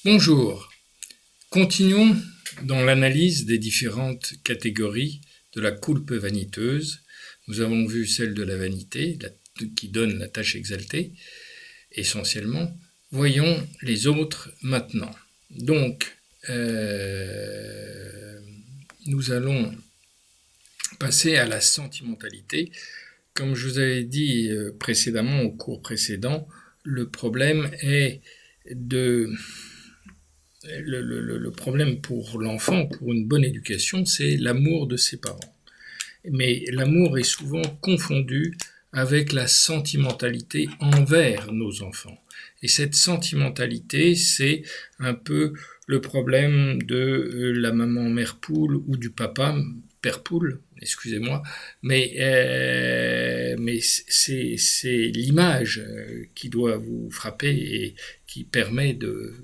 Bonjour, continuons dans l'analyse des différentes catégories de la coulpe vaniteuse. Nous avons vu celle de la vanité, qui donne la tâche exaltée, essentiellement. Voyons les autres maintenant. Donc, nous allons passer à la sentimentalité. Comme je vous avais dit précédemment, au cours précédent, le problème est le problème pour l'enfant, pour une bonne éducation, c'est l'amour de ses parents. Mais l'amour est souvent confondu avec la sentimentalité envers nos enfants. Et cette sentimentalité, c'est un peu le problème de la maman mère poule ou du papa père poule, excusez-moi, mais c'est l'image qui doit vous frapper et qui permet de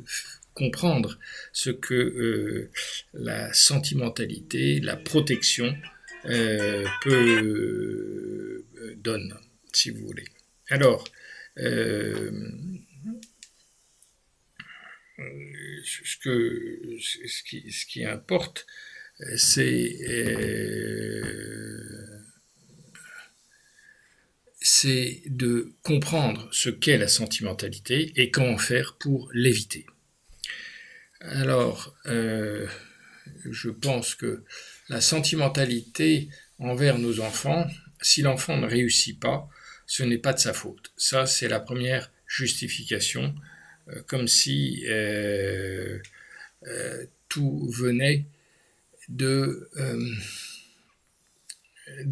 comprendre ce que la sentimentalité, la protection donne, si vous voulez. Alors, ce qui importe, c'est de comprendre ce qu'est la sentimentalité et comment faire pour l'éviter. Alors, je pense que la sentimentalité envers nos enfants, si l'enfant ne réussit pas, ce n'est pas de sa faute. Ça, c'est la première justification, comme si tout venait de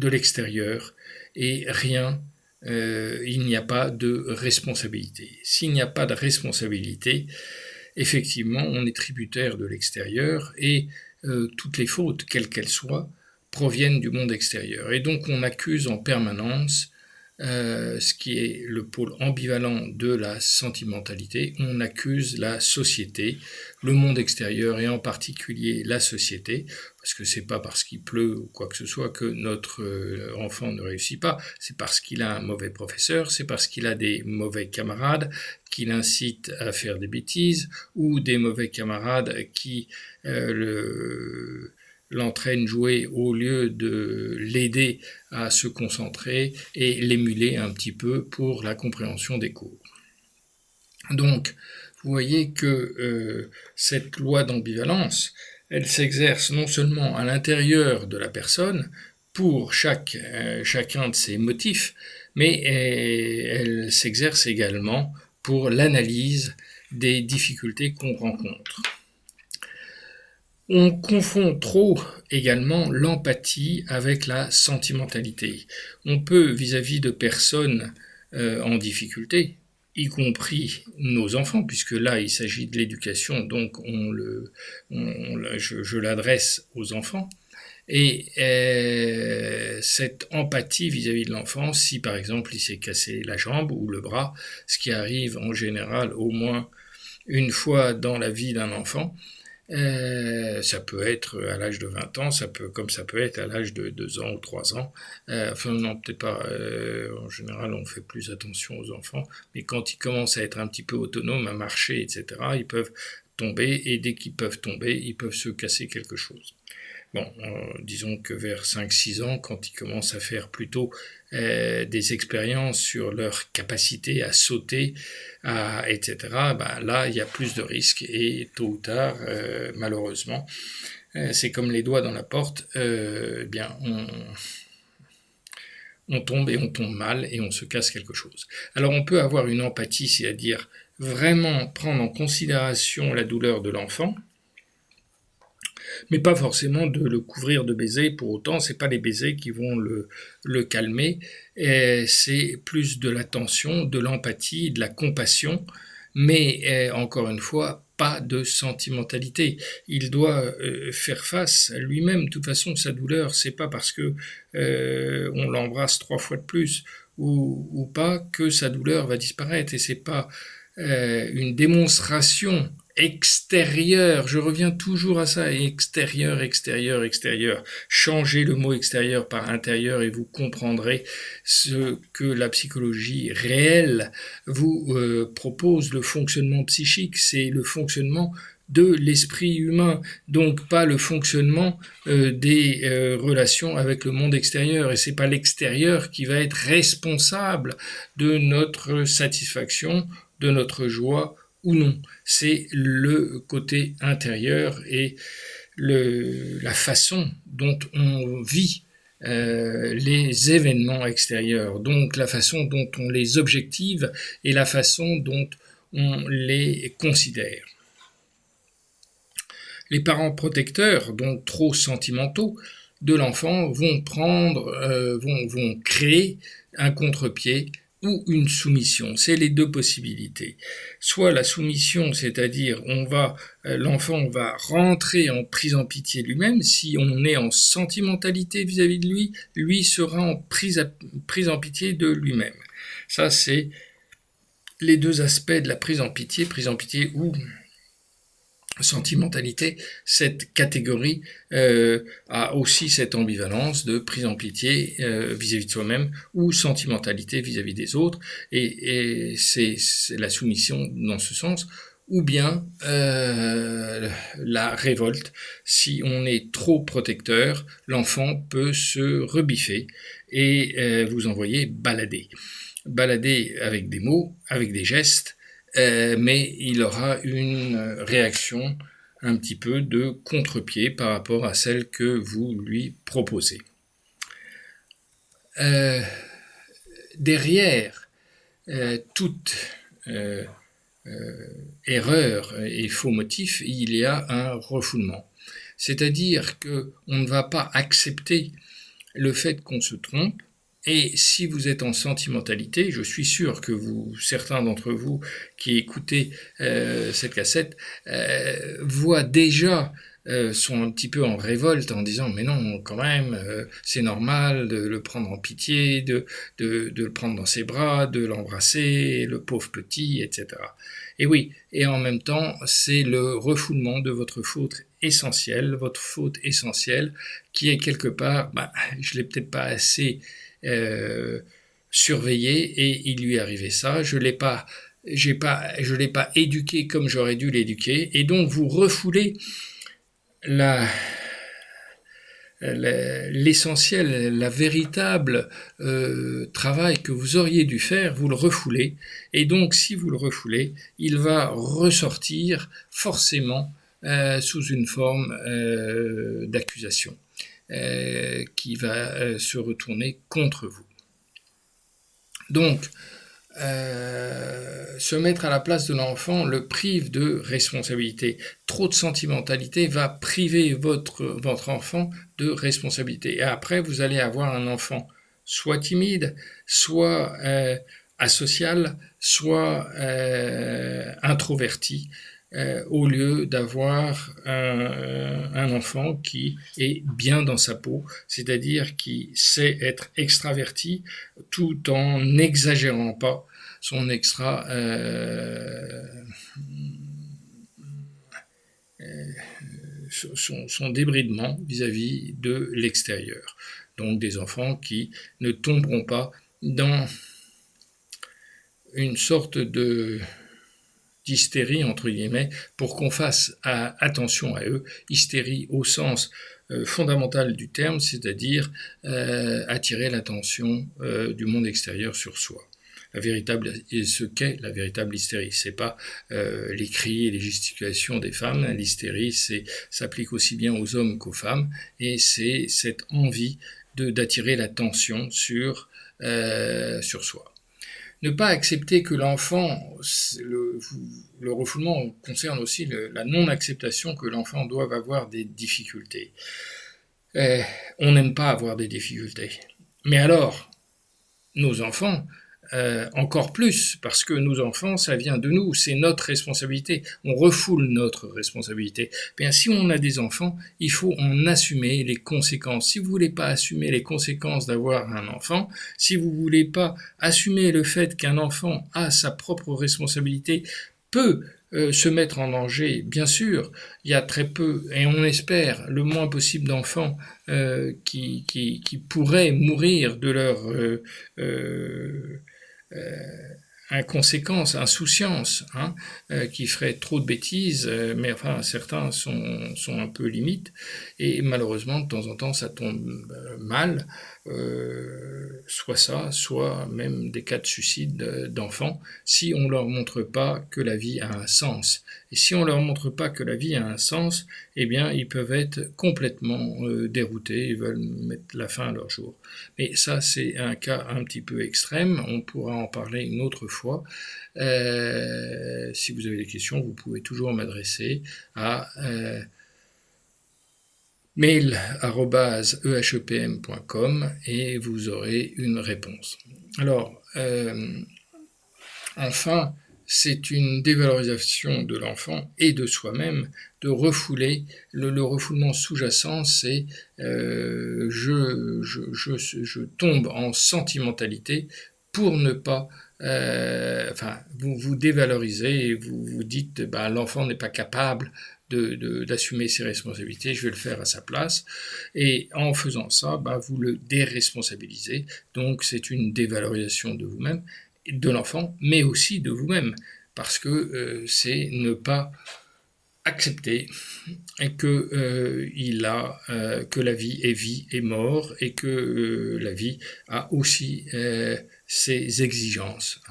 l'extérieur et rien, il n'y a pas de responsabilité. S'il n'y a pas de responsabilité, effectivement, on est tributaire de l'extérieur et toutes les fautes, quelles qu'elles soient, proviennent du monde extérieur. Et donc on accuse en permanence ce qui est le pôle ambivalent de la sentimentalité, on accuse la société, le monde extérieur et en particulier la société, parce que c'est pas parce qu'il pleut ou quoi que ce soit que notre enfant ne réussit pas, c'est parce qu'il a un mauvais professeur, c'est parce qu'il a des mauvais camarades qui l'incitent à faire des bêtises, ou des mauvais camarades qui l'entraîne jouer au lieu de l'aider à se concentrer et l'émuler un petit peu pour la compréhension des cours. Donc, vous voyez que cette loi d'ambivalence, elle s'exerce non seulement à l'intérieur de la personne pour chacun de ses motifs, mais elle s'exerce également pour l'analyse des difficultés qu'on rencontre. On confond trop également l'empathie avec la sentimentalité. On peut, vis-à-vis de personnes en difficulté, y compris nos enfants, puisque là il s'agit de l'éducation, donc je l'adresse aux enfants, et cette empathie vis-à-vis de l'enfant, si par exemple il s'est cassé la jambe ou le bras, ce qui arrive en général au moins une fois dans la vie d'un enfant, ça peut être à l'âge de 20 ans, comme ça peut être à l'âge de 2 ans ou 3 ans. Enfin non, peut-être pas. En général, on fait plus attention aux enfants. Mais quand ils commencent à être un petit peu autonomes, à marcher, etc., ils peuvent tomber. Et dès qu'ils peuvent tomber, ils peuvent se casser quelque chose. Bon, disons que vers 5-6 ans, quand ils commencent à faire plutôt des expériences sur leur capacité à sauter, etc., ben là, il y a plus de risques et tôt ou tard, malheureusement, c'est comme les doigts dans la porte, bien, on tombe et on tombe mal et on se casse quelque chose. Alors on peut avoir une empathie, c'est-à-dire vraiment prendre en considération la douleur de l'enfant, mais pas forcément de le couvrir de baisers. Pour autant, c'est pas les baisers qui vont le calmer, c'est plus de l'attention, de l'empathie, de la compassion, mais encore une fois, pas de sentimentalité. Il doit faire face à lui-même. De toute façon, sa douleur, c'est pas parce que on l'embrasse 3 fois de plus ou pas que sa douleur va disparaître. Et c'est pas une démonstration extérieur, je reviens toujours à ça, extérieur, extérieur, extérieur. Changez le mot extérieur par intérieur et vous comprendrez ce que la psychologie réelle vous propose. Le fonctionnement psychique, c'est le fonctionnement de l'esprit humain, donc pas le fonctionnement des relations avec le monde extérieur. Et c'est pas l'extérieur qui va être responsable de notre satisfaction, de notre joie ou non. C'est le côté intérieur et la façon dont on vit les événements extérieurs, donc la façon dont on les objective et la façon dont on les considère. Les parents protecteurs, donc trop sentimentaux, de l'enfant vont vont créer un contre-pied ou une soumission. C'est les deux possibilités. Soit la soumission, c'est-à-dire l'enfant va rentrer en prise en pitié lui-même. Si on est en sentimentalité vis-à-vis de lui, lui sera en prise en pitié de lui-même. Ça, c'est les deux aspects de la prise en pitié ou sentimentalité. Cette catégorie a aussi cette ambivalence de prise en pitié vis-à-vis de soi-même ou sentimentalité vis-à-vis des autres, et c'est la soumission dans ce sens, ou bien la révolte. Si on est trop protecteur, l'enfant peut se rebiffer et vous envoyer balader avec des mots, avec des gestes, mais il aura une réaction un petit peu de contre-pied par rapport à celle que vous lui proposez. Derrière toute erreur et faux motif, il y a un refoulement. C'est-à-dire qu'on ne va pas accepter le fait qu'on se trompe. Et si vous êtes en sentimentalité, je suis sûr que certains d'entre vous qui écoutez cette cassette voient déjà, sont un petit peu en révolte en disant mais non, quand même, c'est normal de le prendre en pitié, de le prendre dans ses bras, de l'embrasser, le pauvre petit, etc. Et oui, et en même temps, c'est le refoulement de votre faute essentielle qui est quelque part, je l'ai peut-être pas assez surveillé et il lui est arrivé ça, je l'ai pas éduqué comme j'aurais dû l'éduquer, et donc vous refoulez l'essentiel, la véritable travail que vous auriez dû faire, vous le refoulez, et donc si vous le refoulez, il va ressortir forcément sous une forme d'accusation qui va se retourner contre vous. Donc, se mettre à la place de l'enfant le prive de responsabilité. Trop de sentimentalité va priver votre enfant de responsabilité. Et après, vous allez avoir un enfant soit timide, soit asocial, soit introverti, au lieu d'avoir un enfant qui est bien dans sa peau, c'est-à-dire qui sait être extraverti tout en n'exagérant pas son son débridement vis-à-vis de l'extérieur. Donc des enfants qui ne tomberont pas dans une sorte d'hystérie, entre guillemets, pour qu'on fasse attention à eux, hystérie au sens fondamental du terme, c'est-à-dire attirer l'attention du monde extérieur sur soi. Ce qu'est la véritable hystérie, c'est pas les cris et les gesticulations des femmes. L'hystérie s'applique aussi bien aux hommes qu'aux femmes, et c'est cette envie d'attirer l'attention sur soi. Ne pas accepter que l'enfant, le refoulement concerne aussi la non-acceptation que l'enfant doit avoir des difficultés. On n'aime pas avoir des difficultés. Mais alors, nos enfants, encore plus, parce que nos enfants, ça vient de nous, c'est notre responsabilité, on refoule notre responsabilité. Bien, si on a des enfants, il faut en assumer les conséquences. Si vous voulez pas assumer les conséquences d'avoir un enfant, si vous voulez pas assumer le fait qu'un enfant a sa propre responsabilité, peut se mettre en danger, bien sûr, il y a très peu, et on espère le moins possible d'enfants qui pourraient mourir de leur inconséquence, insouciance, qui ferait trop de bêtises, mais enfin certains sont un peu limites, et malheureusement de temps en temps ça tombe mal, soit ça, soit même des cas de suicide d'enfants, si on leur montre pas que la vie a un sens. Et si on leur montre pas que la vie a un sens, eh bien ils peuvent être complètement déroutés, ils veulent mettre la fin à leur jour. Mais ça, c'est un cas un petit peu extrême. On pourra en parler une autre fois. Si vous avez des questions, vous pouvez toujours m'adresser à mail@ehepm.com et vous aurez une réponse. Alors, enfin, c'est une dévalorisation de l'enfant et de soi-même de refouler. Le refoulement sous-jacent, c'est je tombe en sentimentalité pour ne pas vous vous dévalorisez et vous vous dites l'enfant n'est pas capable d'assumer ses responsabilités, je vais le faire à sa place, et en faisant ça, vous le déresponsabilisez, donc c'est une dévalorisation de vous-même, de l'enfant, mais aussi de vous-même, parce que c'est ne pas accepter et que que la vie est vie et mort, et que la vie a aussi ses exigences.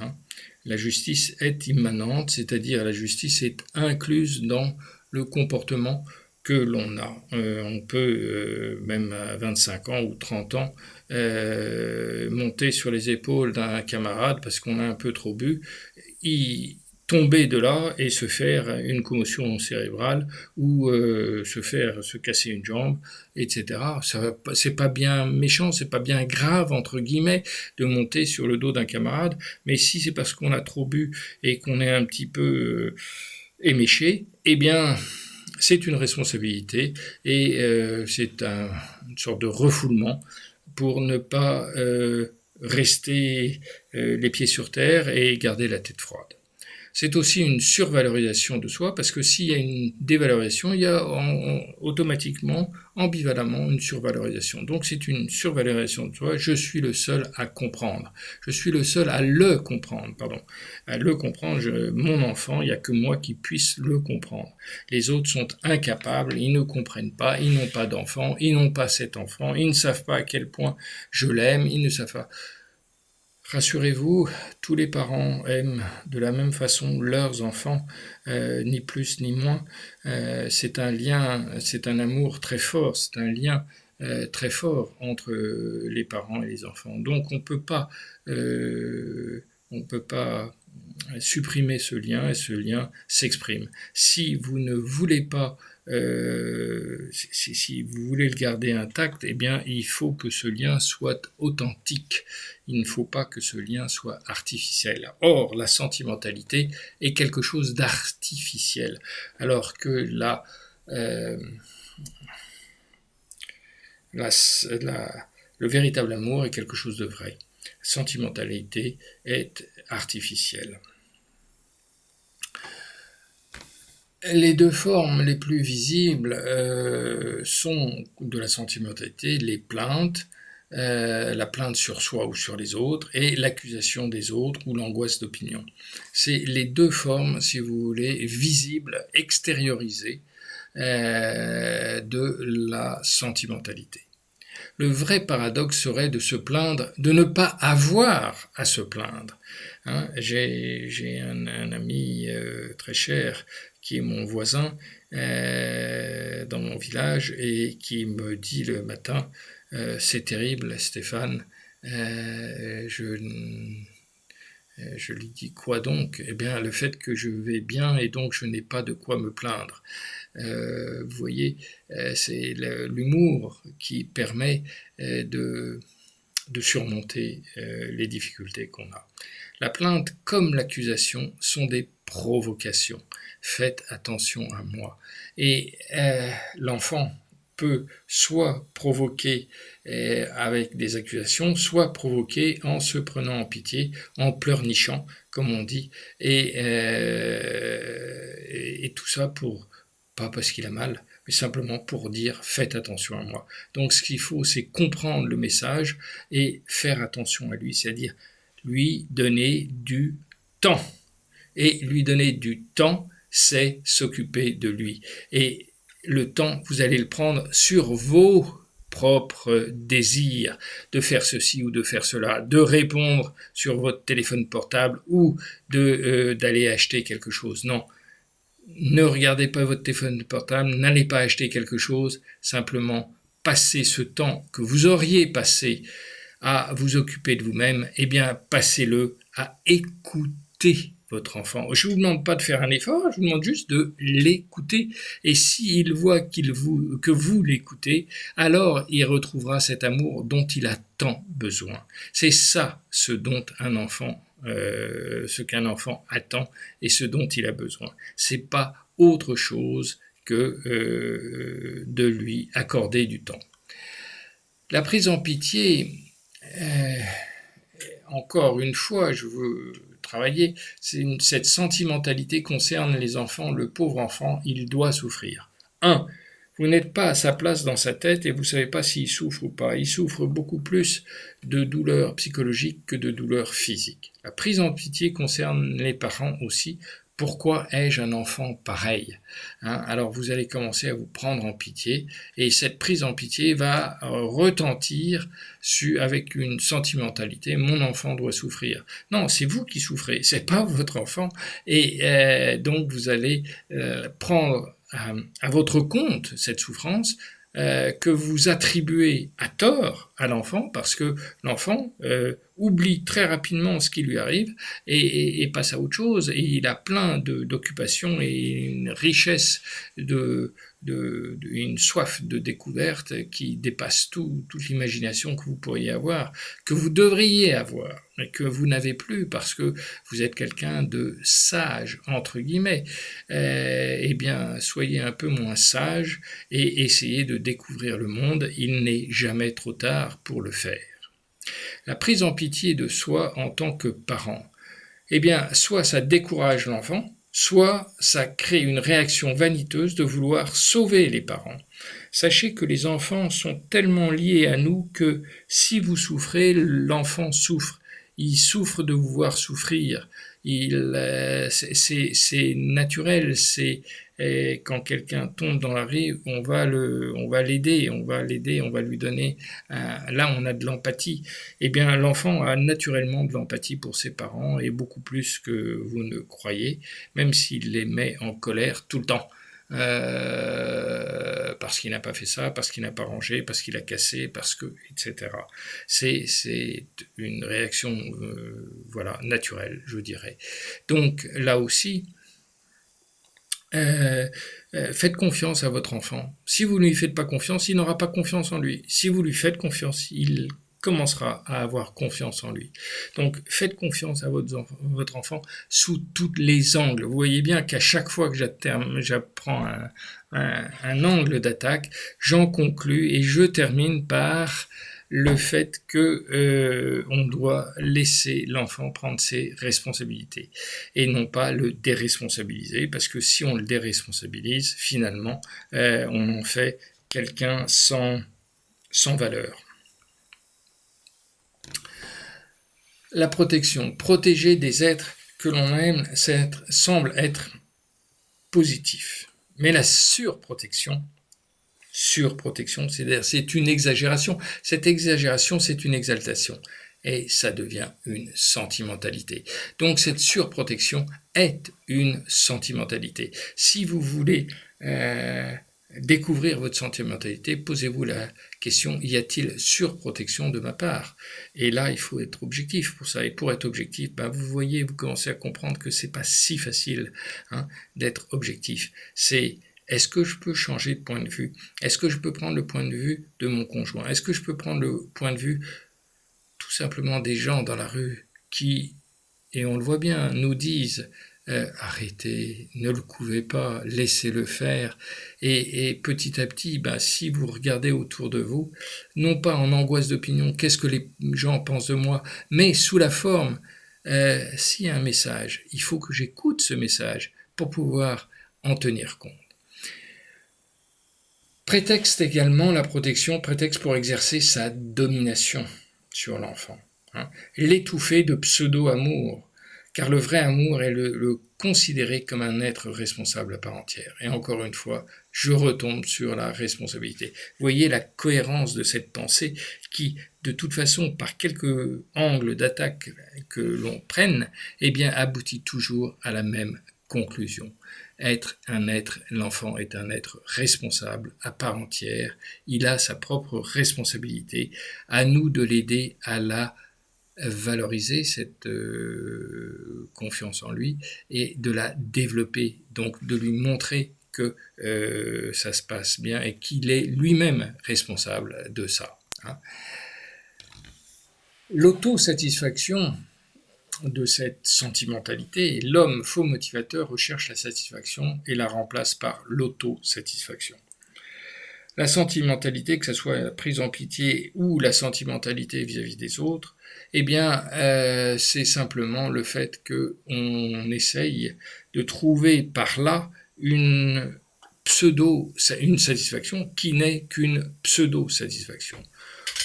La justice est immanente, c'est-à-dire la justice est incluse dans le comportement que l'on a. On peut, même à 25 ans ou 30 ans, monter sur les épaules d'un camarade parce qu'on a un peu trop bu, tomber de là et se faire une commotion cérébrale ou se casser une jambe, etc. C'est pas bien méchant, c'est pas bien grave entre guillemets de monter sur le dos d'un camarade, mais si c'est parce qu'on a trop bu et qu'on est un petit peu éméché, eh bien c'est une responsabilité et c'est une sorte de refoulement pour ne pas rester les pieds sur terre et garder la tête froide. C'est aussi une survalorisation de soi, parce que s'il y a une dévalorisation, il y a automatiquement, ambivalemment, une survalorisation. Donc c'est une survalorisation de soi. Je suis le seul à comprendre. Je suis le seul à le comprendre, pardon. À le comprendre, mon enfant, il n'y a que moi qui puisse le comprendre. Les autres sont incapables, ils ne comprennent pas, ils n'ont pas d'enfant, ils n'ont pas cet enfant, ils ne savent pas à quel point je l'aime, ils ne savent pas. Rassurez-vous, tous les parents aiment de la même façon leurs enfants, ni plus ni moins. C'est un lien, c'est un amour très fort, c'est un lien très fort entre les parents et les enfants. Donc on peut pas supprimer ce lien, et ce lien s'exprime. Si vous ne voulez pas si vous voulez le garder intact, eh bien, il faut que ce lien soit authentique. Il ne faut pas que ce lien soit artificiel. Or, la sentimentalité est quelque chose d'artificiel, alors que le véritable amour est quelque chose de vrai. La sentimentalité est artificielle. Les deux formes les plus visibles sont de la sentimentalité les plaintes, la plainte sur soi ou sur les autres, et l'accusation des autres ou l'angoisse d'opinion. C'est les deux formes, si vous voulez, visibles, extériorisées de la sentimentalité. Le vrai paradoxe serait de se plaindre, de ne pas avoir à se plaindre. J'ai un ami très cher qui est mon voisin dans mon village et qui me dit le matin c'est terrible Stéphane, je lui dis quoi donc? Eh bien le fait que je vais bien et donc je n'ai pas de quoi me plaindre. Vous voyez, c'est l'humour qui permet de surmonter les difficultés qu'on a. La plainte comme l'accusation sont des provocations. Faites attention à moi. Et l'enfant peut soit provoquer avec des accusations, soit provoquer en se prenant en pitié, en pleurnichant, comme on dit, et tout ça pas parce qu'il a mal, mais simplement pour dire faites attention à moi. Donc ce qu'il faut, c'est comprendre le message et faire attention à lui, c'est-à-dire lui donner du temps. Et lui donner du temps, c'est s'occuper de lui. Et le temps, vous allez le prendre sur vos propres désirs de faire ceci ou de faire cela, de répondre sur votre téléphone portable ou d'aller acheter quelque chose. Non, ne regardez pas votre téléphone portable, n'allez pas acheter quelque chose, simplement passez ce temps que vous auriez passé à vous occuper de vous-même, eh bien passez-le à écouter votre enfant. Je ne vous demande pas de faire un effort, je vous demande juste de l'écouter. Et s'il voit que vous l'écoutez, alors il retrouvera cet amour dont il a tant besoin. C'est ça ce qu'un enfant attend et ce dont il a besoin. C'est pas autre chose que de lui accorder du temps. La prise en pitié, encore une fois, je veux travailler, cette sentimentalité concerne les enfants. Le pauvre enfant, il doit souffrir. Vous n'êtes pas à sa place dans sa tête et vous ne savez pas s'il souffre ou pas. Il souffre beaucoup plus de douleurs psychologiques que de douleurs physiques. La prise en pitié concerne les parents aussi. Pourquoi ai-je un enfant pareil ? Alors vous allez commencer à vous prendre en pitié et cette prise en pitié va retentir avec une sentimentalité. Mon enfant doit souffrir. Non, c'est vous qui souffrez, c'est pas votre enfant. Et donc vous allez prendre à votre compte cette souffrance que vous attribuez à tort à l'enfant parce que l'enfant oublie très rapidement ce qui lui arrive et passe à autre chose et il a plein d'occupations et une richesse une soif de découverte qui dépasse toute l'imagination que vous pourriez avoir, que vous devriez avoir, mais que vous n'avez plus parce que vous êtes quelqu'un de sage, entre guillemets. Eh bien, soyez un peu moins sage et essayez de découvrir le monde. Il n'est jamais trop tard pour le faire. La prise en pitié de soi en tant que parent, eh bien, soit ça décourage l'enfant, soit ça crée une réaction vaniteuse de vouloir sauver les parents. Sachez que les enfants sont tellement liés à nous que si vous souffrez, l'enfant souffre. Il souffre de vous voir souffrir. C'est naturel. Quand quelqu'un tombe dans la rue, on va l'aider, on va lui donner. Là, on a de l'empathie. Eh bien, l'enfant a naturellement de l'empathie pour ses parents et beaucoup plus que vous ne croyez, même s'il les met en colère tout le temps. Parce qu'il n'a pas fait ça, parce qu'il n'a pas rangé, parce qu'il a cassé, etc. C'est une réaction naturelle, je dirais. Donc là aussi, faites confiance à votre enfant. Si vous ne lui faites pas confiance, il n'aura pas confiance en lui. Si vous lui faites confiance, il commencera à avoir confiance en lui. Donc faites confiance à votre enfant sous tous les angles. Vous voyez bien qu'à chaque fois que j'apprends un angle d'attaque, j'en conclus et je termine par le fait que on doit laisser l'enfant prendre ses responsabilités et non pas le déresponsabiliser, parce que si on le déresponsabilise, finalement, on en fait quelqu'un sans valeur. La protection. Protéger des êtres que l'on aime semble être positif. Mais la surprotection, c'est-à-dire c'est une exagération. Cette exagération, c'est une exaltation. Et ça devient une sentimentalité. Donc cette surprotection est une sentimentalité. Si vous voulez découvrir votre sentimentalité, posez-vous la question, y a-t-il surprotection de ma part ? Et là, il faut être objectif pour ça. Et pour être objectif, vous commencez à comprendre que c'est pas si facile d'être objectif. Est-ce que je peux changer de point de vue ? Est-ce que je peux prendre le point de vue de mon conjoint ? Est-ce que je peux prendre le point de vue tout simplement des gens dans la rue qui, et on le voit bien, nous disent arrêtez, ne le couvez pas, laissez-le faire. Et petit à petit, si vous regardez autour de vous, non pas en angoisse d'opinion, qu'est-ce que les gens pensent de moi, mais sous la forme, s'il y a un message, il faut que j'écoute ce message pour pouvoir en tenir compte. Prétexte également la protection, prétexte pour exercer sa domination sur l'enfant. L'étouffer de pseudo-amour, car le vrai amour est le considérer comme un être responsable à part entière. Et encore une fois, je retombe sur la responsabilité. Vous voyez la cohérence de cette pensée qui, de toute façon, par quelque angle d'attaque que l'on prenne, aboutit toujours à la même conclusion. L'enfant est un être responsable à part entière, il a sa propre responsabilité, à nous de l'aider à la valoriser, cette confiance en lui, et de la développer, donc de lui montrer que ça se passe bien et qu'il est lui-même responsable de ça. L'autosatisfaction de cette sentimentalité, l'homme faux motivateur recherche la satisfaction et la remplace par l'autosatisfaction. La sentimentalité, que ce soit la prise en pitié ou la sentimentalité vis-à-vis des autres, c'est simplement le fait qu'on essaye de trouver par là une satisfaction qui n'est qu'une pseudo-satisfaction.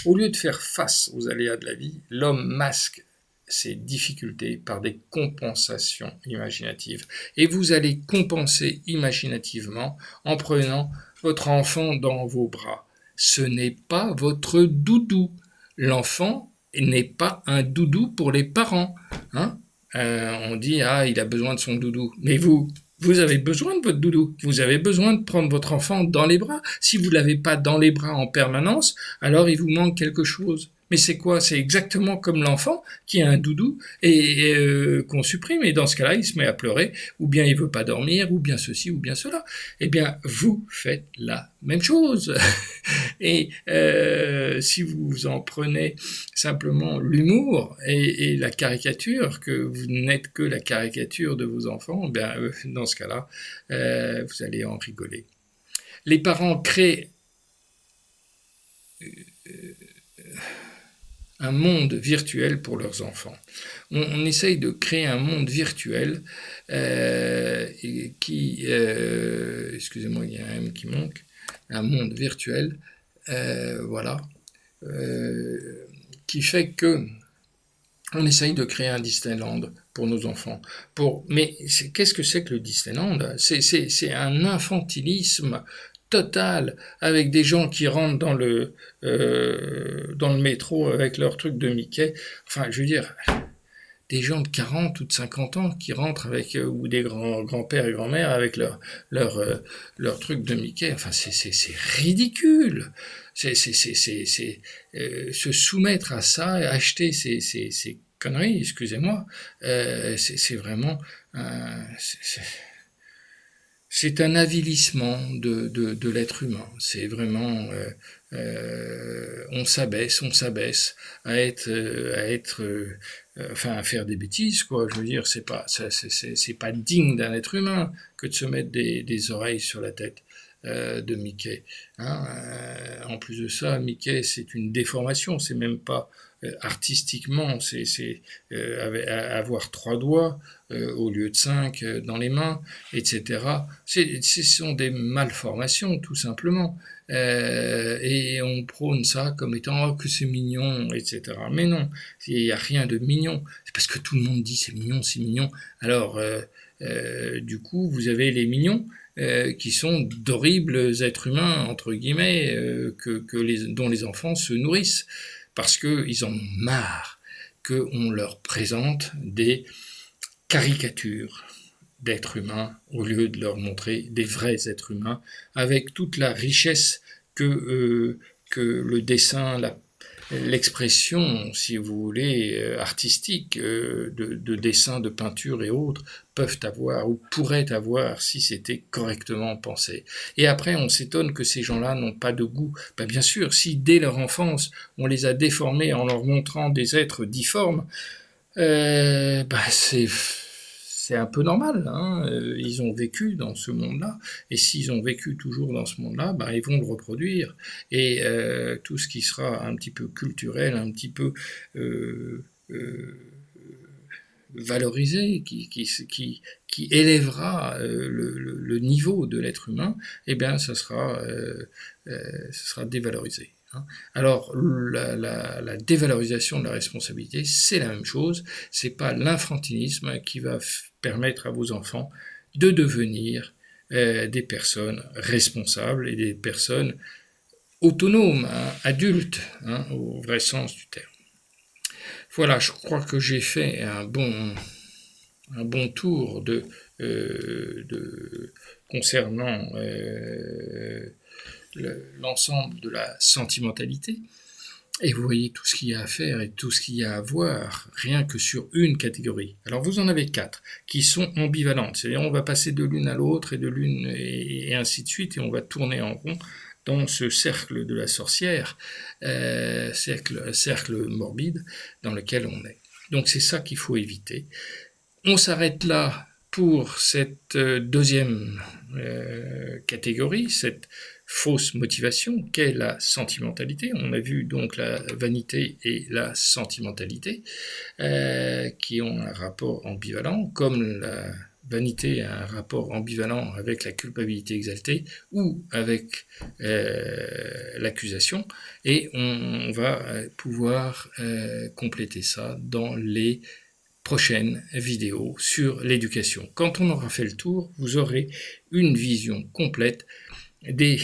Au lieu de faire face aux aléas de la vie, l'homme masque ces difficultés par des compensations imaginatives. Et vous allez compenser imaginativement en prenant votre enfant dans vos bras. Ce n'est pas votre doudou. L'enfant n'est pas un doudou pour les parents. On dit, il a besoin de son doudou. Mais vous avez besoin de votre doudou. Vous avez besoin de prendre votre enfant dans les bras. Si vous ne l'avez pas dans les bras en permanence, alors il vous manque quelque chose. Mais c'est quoi? C'est exactement comme l'enfant qui a un doudou et qu'on supprime. Et dans ce cas-là, il se met à pleurer, ou bien il veut pas dormir, ou bien ceci, ou bien cela. Vous faites la même chose. Et si vous en prenez simplement l'humour et la caricature, que vous n'êtes que la caricature de vos enfants, dans ce cas-là, vous allez en rigoler. Les parents créent un monde virtuel pour leurs enfants. On essaye de créer un monde virtuel excusez-moi, il y a un M qui manque, un monde virtuel, qui fait que on essaye de créer un Disneyland pour nos enfants. Mais qu'est-ce que c'est que le Disneyland? C'est un infantilisme total, avec des gens qui rentrent dans le métro avec leur truc de Mickey. Enfin, je veux dire, des gens de 40 ou de 50 ans qui rentrent avec, ou des grands-pères et grand-mères avec leur truc de Mickey. Enfin, c'est ridicule. Se soumettre à ça, acheter ces conneries, excusez-moi, c'est vraiment c'est un avilissement de l'être humain. C'est vraiment on s'abaisse à à faire des bêtises, quoi. Je veux dire, c'est pas digne d'un être humain que de se mettre des oreilles sur la tête de Mickey. En plus de ça, Mickey, c'est une déformation, c'est même pas artistiquement, c'est avoir 3 doigts au lieu de 5 dans les mains, etc. Ce sont des malformations, tout simplement. Et on prône ça comme étant que c'est mignon, etc. Mais non, il n'y a rien de mignon. C'est parce que tout le monde dit c'est mignon, c'est mignon. Alors, du coup, vous avez les mignons qui sont d'horribles êtres humains, entre guillemets, dont les enfants se nourrissent, parce qu'ils en ont marre qu'on leur présente des caricatures d'êtres humains au lieu de leur montrer des vrais êtres humains avec toute la richesse que le dessin, l'expression, si vous voulez, artistique de dessin, de peinture et autres peuvent avoir ou pourraient avoir si c'était correctement pensé. Et après, on s'étonne que ces gens-là n'ont pas de goût. Bien sûr, si dès leur enfance, on les a déformés en leur montrant des êtres difformes, c'est c'est un peu normal, hein, ils ont vécu dans ce monde-là, et s'ils ont vécu toujours dans ce monde-là, ben, ils vont le reproduire, et tout ce qui sera un petit peu culturel, un petit peu valorisé, qui élèvera le niveau de l'être humain, eh bien, ça sera dévalorisé. Hein. Alors, la dévalorisation de la responsabilité, c'est la même chose. C'est pas l'infantilisme qui va permettre à vos enfants de devenir des personnes responsables et des personnes autonomes, hein, adultes, hein, au vrai sens du terme. Voilà, je crois que j'ai fait un bon tour concernant l'ensemble de la sentimentalité. Et vous voyez tout ce qu'il y a à faire et tout ce qu'il y a à voir, rien que sur une catégorie. Alors vous en avez 4 qui sont ambivalentes, c'est-à-dire on va passer de l'une à l'autre et de l'une et ainsi de suite, et on va tourner en rond dans ce cercle de la sorcière, cercle morbide dans lequel on est. Donc c'est ça qu'il faut éviter. On s'arrête là pour cette deuxième catégorie, cette fausse motivation qu'est la sentimentalité. On a vu donc la vanité et la sentimentalité qui ont un rapport ambivalent, comme la vanité a un rapport ambivalent avec la culpabilité exaltée ou avec l'accusation, et on va pouvoir compléter ça dans les prochaines vidéos sur l'éducation. Quand on aura fait le tour, vous aurez une vision complète des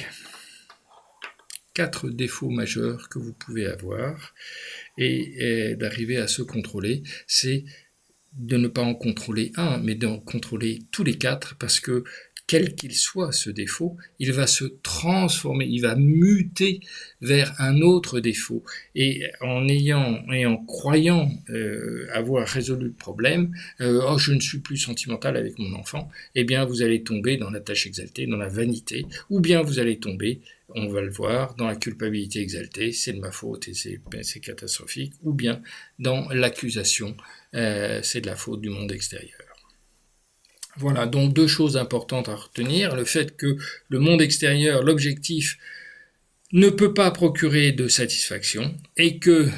4 défauts majeurs que vous pouvez avoir, et d'arriver à se contrôler. C'est de ne pas en contrôler un, mais d'en contrôler tous les 4, parce que quel qu'il soit ce défaut, il va se transformer, il va muter vers un autre défaut. Et en croyant avoir résolu le problème, oh, je ne suis plus sentimental avec mon enfant, eh bien vous allez tomber dans la tâche exaltée, dans la vanité, ou bien vous allez tomber, on va le voir, dans la culpabilité exaltée, c'est de ma faute et c'est catastrophique, ou bien dans l'accusation, c'est de la faute du monde extérieur. Voilà, donc 2 choses importantes à retenir. Le fait que le monde extérieur, l'objectif, ne peut pas procurer de satisfaction, et que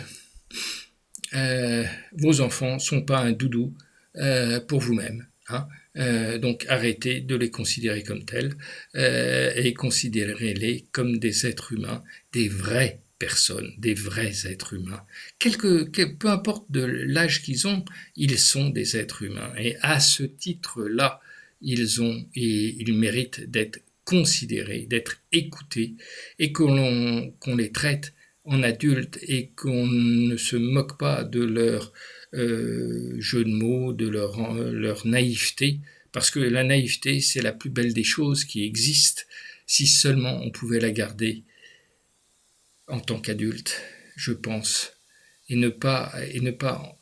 vos enfants ne sont pas un doudou pour vous-même. Hein. Donc arrêtez de les considérer comme tels et considérez-les comme des êtres humains, des vrais personnes, des vrais êtres humains. Peu importe de l'âge qu'ils ont, ils sont des êtres humains. Et à ce titre-là, ils méritent d'être considérés, d'être écoutés, et qu'on les traite en adultes, et qu'on ne se moque pas de leur jeu de mots, de leur naïveté, parce que la naïveté, c'est la plus belle des choses qui existent, si seulement on pouvait la garder en tant qu'adulte, je pense, et ne pas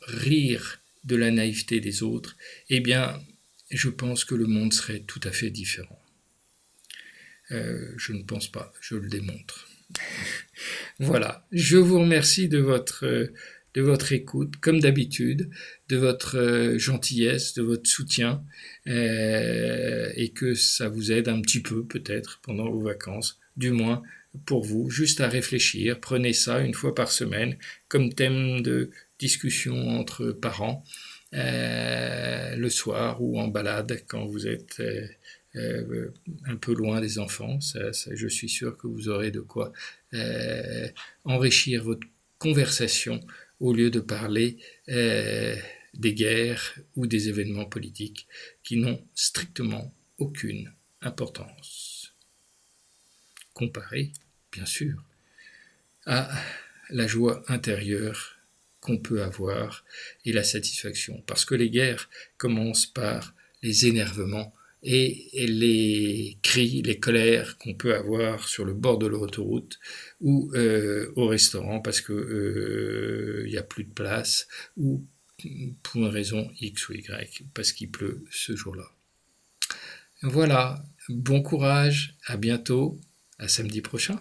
rire de la naïveté des autres, eh bien, je pense que le monde serait tout à fait différent. Je ne pense pas, je le démontre. Voilà, je vous remercie de votre écoute, comme d'habitude, de votre gentillesse, de votre soutien, et que ça vous aide un petit peu peut-être pendant vos vacances, du moins pour vous, juste à réfléchir. Prenez ça une fois par semaine comme thème de discussion entre parents, le soir ou en balade quand vous êtes un peu loin des enfants. Je suis sûr que vous aurez de quoi enrichir votre conversation au lieu de parler des guerres ou des événements politiques qui n'ont strictement aucune importance. Comparé, bien sûr, à la joie intérieure qu'on peut avoir et la satisfaction. Parce que les guerres commencent par les énervements et les cris, les colères qu'on peut avoir sur le bord de l'autoroute ou au restaurant parce que y a plus de place, ou pour une raison X ou Y, parce qu'il pleut ce jour-là. Voilà, bon courage, à bientôt, à samedi prochain.